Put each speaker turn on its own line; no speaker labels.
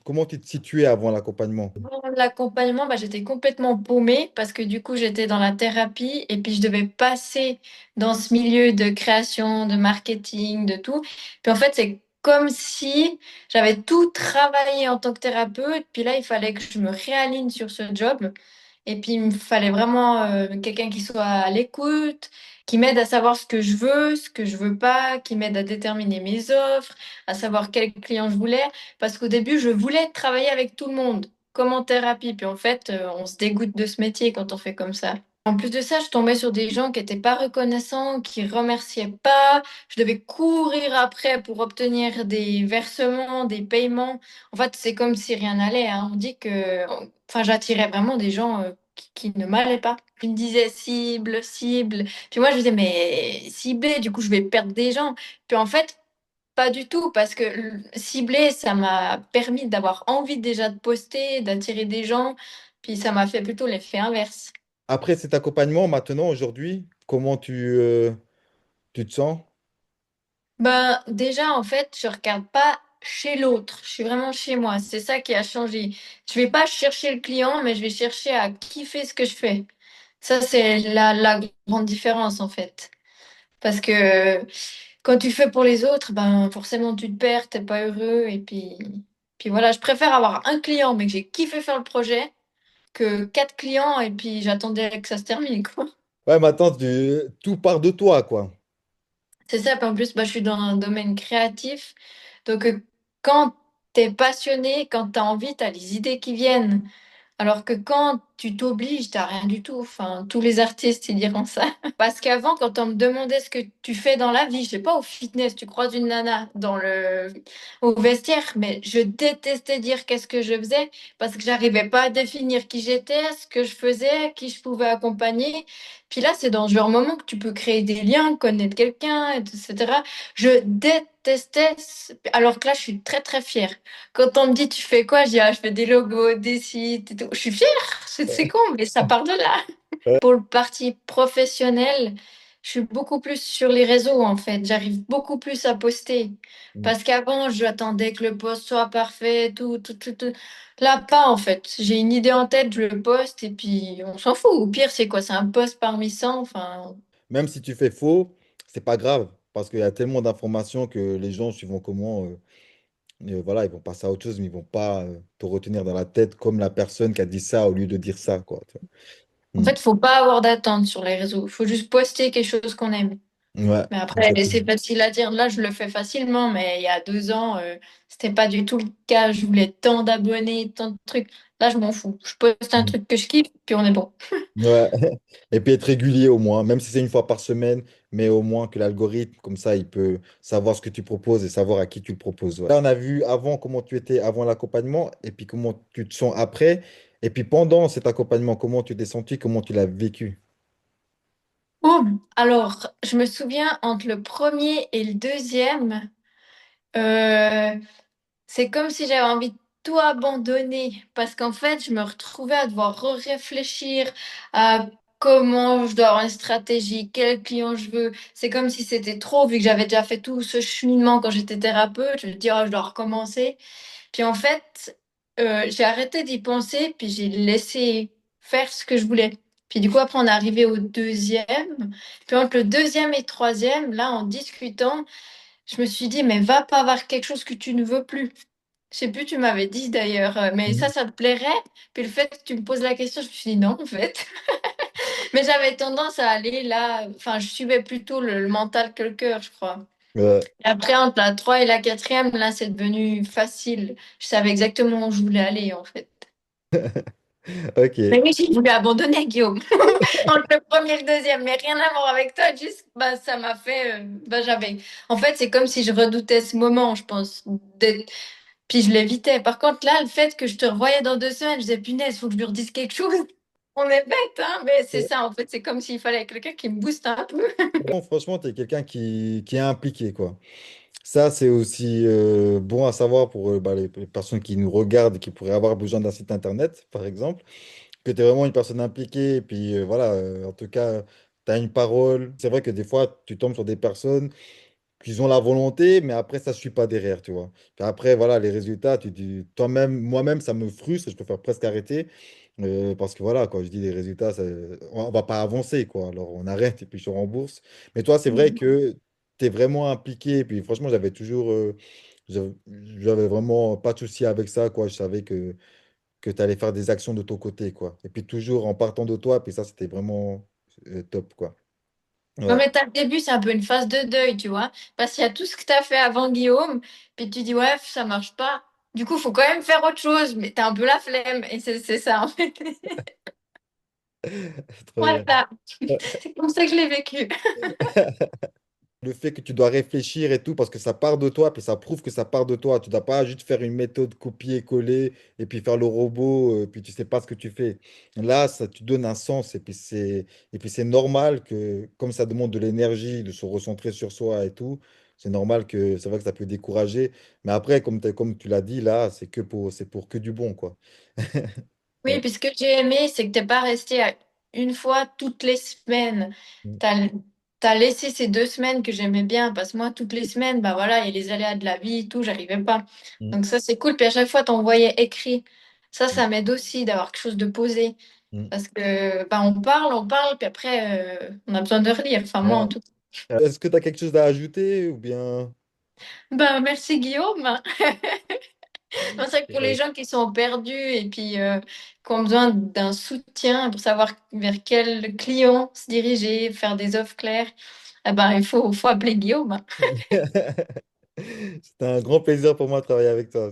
comment tu te situais avant l'accompagnement?
Pour l'accompagnement, bah, j'étais complètement paumée parce que du coup, j'étais dans la thérapie et puis je devais passer dans ce milieu de création, de marketing, de tout. Puis en fait, c'est comme si j'avais tout travaillé en tant que thérapeute, puis là, il fallait que je me réaligne sur ce job. Et puis, il me fallait vraiment quelqu'un qui soit à l'écoute, qui m'aide à savoir ce que je veux pas, qui m'aide à déterminer mes offres, à savoir quel client je voulais. Parce qu'au début, je voulais travailler avec tout le monde, comme en thérapie. Puis en fait, on se dégoûte de ce métier quand on fait comme ça. En plus de ça, je tombais sur des gens qui n'étaient pas reconnaissants, qui remerciaient pas. Je devais courir après pour obtenir des versements, des paiements. En fait, c'est comme si rien n'allait, hein. On dit que, enfin, j'attirais vraiment des gens qui ne m'allaient pas. Ils me disaient cible, cible. Puis moi, je disais, mais cibler, du coup, je vais perdre des gens. Puis en fait, pas du tout, parce que cibler, ça m'a permis d'avoir envie déjà de poster, d'attirer des gens. Puis ça m'a fait plutôt l'effet inverse.
Après cet accompagnement, maintenant, aujourd'hui, comment tu te sens?
Ben, déjà, en fait, je regarde pas chez l'autre. Je suis vraiment chez moi. C'est ça qui a changé. Je vais pas chercher le client, mais je vais chercher à kiffer ce que je fais. Ça, c'est la grande différence, en fait. Parce que quand tu fais pour les autres, ben, forcément, tu te perds, t'es pas heureux. Puis voilà, je préfère avoir un client, mais que j'ai kiffé faire le projet, que quatre clients et puis j'attendais que ça se termine, quoi.
Ouais, maintenant, tout part de toi, quoi.
C'est ça, puis en plus, bah, je suis dans un domaine créatif. Donc, quand tu es passionné, quand tu as envie, tu as les idées qui viennent. Alors que quand tu t'obliges, t'as rien du tout. Enfin, tous les artistes, ils diront ça. Parce qu'avant, quand on me demandait ce que tu fais dans la vie, je sais pas, au fitness, tu croises une nana au vestiaire, mais je détestais dire qu'est-ce que je faisais parce que j'arrivais pas à définir qui j'étais, ce que je faisais, qui je pouvais accompagner. Puis là, c'est dans un moment que tu peux créer des liens, connaître quelqu'un, etc. Je détestais, alors que là, je suis très, très fière. Quand on me dit, tu fais quoi? Je dis, ah, je fais des logos, des sites et tout. Je suis fière, c'est con, mais ça part de là.
Ouais.
Pour le parti professionnel, je suis beaucoup plus sur les réseaux, en fait. J'arrive beaucoup plus à poster.
Mm.
Parce qu'avant, j'attendais que le post soit parfait, tout. Là, pas, en fait. J'ai une idée en tête, je le poste et puis on s'en fout. Au pire, c'est quoi? C'est un post parmi 100. Enfin,
Même si tu fais faux, c'est pas grave, parce qu'il y a tellement d'informations que les gens suivant comment, voilà, ils vont passer à autre chose, mais ils vont pas te retenir dans la tête comme la personne qui a dit ça au lieu de dire ça, quoi. Tu
en
vois.
fait, faut pas avoir d'attente sur les réseaux. Il faut juste poster quelque chose qu'on aime.
Ouais,
Mais après, c'est
exactement.
facile à dire. Là, je le fais facilement, mais il y a 2 ans, c'était pas du tout le cas. Je voulais tant d'abonnés, tant de trucs. Là, je m'en fous. Je poste un truc que je kiffe, puis on est bon.
Ouais. Et puis être régulier au moins, même si c'est une fois par semaine, mais au moins que l'algorithme, comme ça, il peut savoir ce que tu proposes et savoir à qui tu le proposes. Ouais. Là, on a vu avant comment tu étais avant l'accompagnement et puis comment tu te sens après. Et puis pendant cet accompagnement, comment tu t'es senti, comment tu l'as vécu.
Oh, alors, je me souviens entre le premier et le deuxième, euh, c'est comme si j'avais envie de tout abandonner parce qu'en fait, je me retrouvais à devoir réfléchir à comment je dois avoir une stratégie, quel client je veux. C'est comme si c'était trop, vu que j'avais déjà fait tout ce cheminement quand j'étais thérapeute. Je me dis, oh, je dois recommencer. Puis en fait, j'ai arrêté d'y penser, puis j'ai laissé faire ce que je voulais. Puis du coup, après, on est arrivé au deuxième. Puis entre le deuxième et le troisième, là, en discutant, je me suis dit, mais va pas avoir quelque chose que tu ne veux plus. Je sais plus, tu m'avais dit d'ailleurs, mais
Mhm.
ça te plairait? Puis le fait que tu me poses la question, je me suis dit non, en fait. Mais j'avais tendance à aller là, enfin, je suivais plutôt le mental que le cœur, je crois.
Ouais.
Et après, entre la 3 et la quatrième, là, c'est devenu facile. Je savais exactement où je voulais aller, en fait. Mais
Ok.
oui, j'ai voulu abandonner, Guillaume. Entre le premier et le deuxième, mais rien à voir avec toi, juste, bah, ça m'a fait, bah, j'avais. En fait, c'est comme si je redoutais ce moment, je pense, puis je l'évitais. Par contre, là, le fait que je te revoyais dans 2 semaines, je disais, punaise, faut que je lui redise quelque chose. On est bête, hein, mais c'est ça, en fait, c'est comme s'il fallait quelqu'un qui me booste un peu.
Bon, franchement, tu es quelqu'un qui est impliqué, quoi. Ça, c'est aussi bon à savoir pour bah, les personnes qui nous regardent et qui pourraient avoir besoin d'un site internet, par exemple, que tu es vraiment une personne impliquée. Et puis voilà, en tout cas, tu as une parole. C'est vrai que des fois, tu tombes sur des personnes. qu'ils ont la volonté, mais après, ça ne suit pas derrière, tu vois. Puis après, voilà, les résultats, tu dis, toi-même, moi-même, ça me frustre, je préfère presque arrêter. Parce que voilà, quand je dis les résultats, on va pas avancer, quoi. Alors on arrête et puis je rembourse. Mais toi, c'est vrai que tu es vraiment impliqué. Et puis franchement, j'avais j'avais vraiment pas de souci avec ça, quoi. Je savais que tu allais faire des actions de ton côté, quoi. Et puis toujours en partant de toi, puis ça, c'était vraiment top, quoi.
Ouais,
Ouais.
mais le début, c'est un peu une phase de deuil, tu vois. Parce qu'il y a tout ce que tu as fait avant Guillaume, puis tu dis, ouais, ça marche pas. Du coup, faut quand même faire autre chose, mais t'as un peu la flemme, et c'est ça, en fait.
Trop bien.
Voilà, c'est comme ça que je l'ai vécu.
Le fait que tu dois réfléchir et tout, parce que ça part de toi, puis ça prouve que ça part de toi. Tu ne dois pas juste faire une méthode copier-coller et puis faire le robot, puis tu sais pas ce que tu fais. Là, ça, tu donnes un sens et puis c'est normal que, comme ça demande de l'énergie, de se recentrer sur soi et tout, c'est normal que c'est vrai que ça peut décourager. Mais après, comme tu l'as dit, là, c'est pour que du bon, quoi.
Oui,
Ouais.
puis ce que j'ai aimé, c'est que t'es pas resté à une fois toutes les semaines.
Mm,
T'as, t'as laissé ces 2 semaines que j'aimais bien, parce que moi, toutes les semaines, bah voilà, il y a les aléas de la vie et tout, j'arrivais pas.
mm,
Donc ça, c'est cool. Puis à chaque fois, t'envoyais écrit.
mm,
Ça m'aide aussi d'avoir quelque chose de posé.
mm.
Parce que bah, on parle, puis après, on a besoin de relire. Enfin, moi, en
Ouais.
tout cas.
Est-ce que tu as quelque chose à ajouter ou bien...
Bah, merci Guillaume. C'est vrai que pour les
Ouais.
gens qui sont perdus et puis qui ont besoin d'un soutien pour savoir vers quel client se diriger, faire des offres claires, eh ben, faut appeler Guillaume.
C'était un grand plaisir pour moi de travailler avec toi.